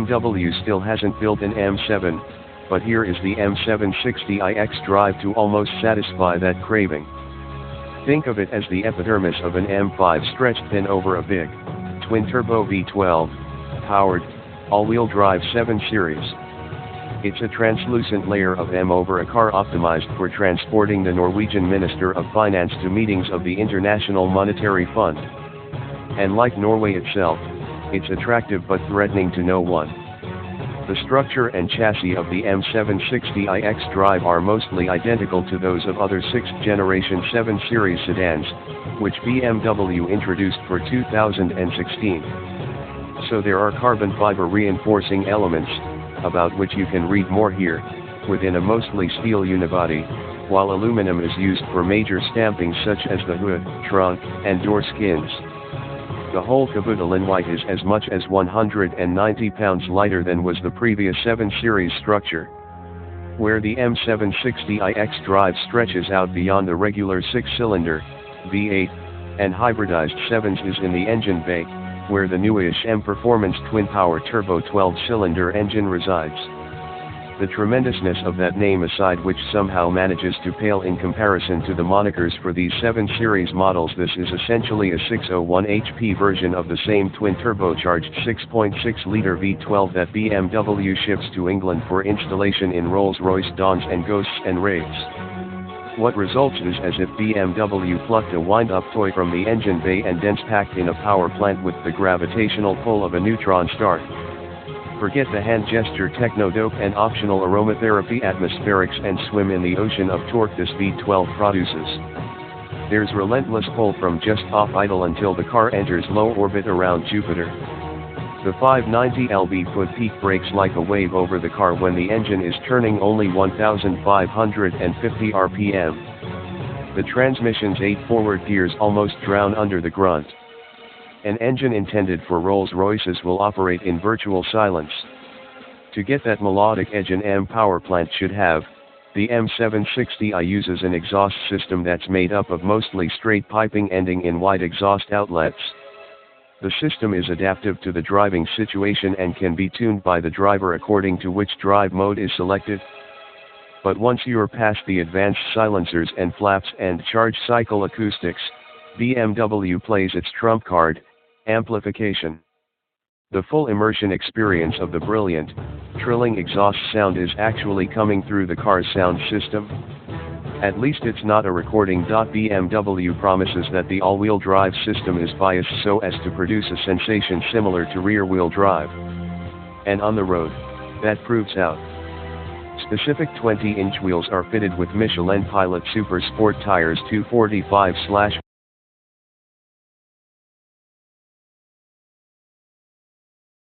BMW still hasn't built an M7, but here is the m760i xDrive to almost satisfy that craving. Think of it as the epidermis of an M5 stretched thin over a big, twin-turbo V12, powered, all-wheel drive 7 Series. It's a translucent layer of M over a car optimized for transporting the Norwegian Minister of Finance to meetings of the International Monetary Fund. And like Norway itself, it's attractive but threatening to no one. The structure and chassis of the m760i xDrive are mostly identical to those of other 6th generation 7 Series sedans, which BMW introduced for 2016. So there are carbon fiber reinforcing elements, about which you can read more here, within a mostly steel unibody, while aluminum is used for major stampings such as the hood, trunk, and door skins. The whole caboodle in white is as much as 190 pounds lighter than was the previous 7 Series structure. Where the m760i xDrive stretches out beyond the regular 6-cylinder, V8, and hybridized 7s is in the engine bay, where the newish M-Performance twin-power turbo 12-cylinder engine resides. The tremendousness of that name aside, which somehow manages to pale in comparison to the monikers for these 7 Series models, this is essentially a 601 HP version of the same twin-turbocharged 6.6-liter V12 that BMW ships to England for installation in Rolls-Royce Dons and Ghosts and Wraiths. What results is as if BMW plucked a wind-up toy from the engine bay and dense packed in a power plant with the gravitational pull of a neutron star. Forget the hand gesture techno-dope and optional aromatherapy atmospherics and swim in the ocean of torque this V12 produces. There's relentless pull from just off idle until the car enters low orbit around Jupiter. The 590 lb-foot peak brakes like a wave over the car when the engine is turning only 1,550 rpm. The transmission's 8 forward gears almost drown under the grunt. An engine intended for Rolls-Royces will operate in virtual silence. To get that melodic edge an M power plant should have, the m760i uses an exhaust system that's made up of mostly straight piping ending in wide exhaust outlets. The system is adaptive to the driving situation and can be tuned by the driver according to which drive mode is selected. But once you're past the advanced silencers and flaps and charge cycle acoustics, BMW plays its trump card, amplification. The full immersion experience of the brilliant, trilling exhaust sound is actually coming through the car's sound system. At least it's not a recording. BMW promises that the all-wheel drive system is biased so as to produce a sensation similar to rear-wheel drive. And on the road, that proves out. Specific 20-inch wheels are fitted with Michelin Pilot Super Sport tires 245/.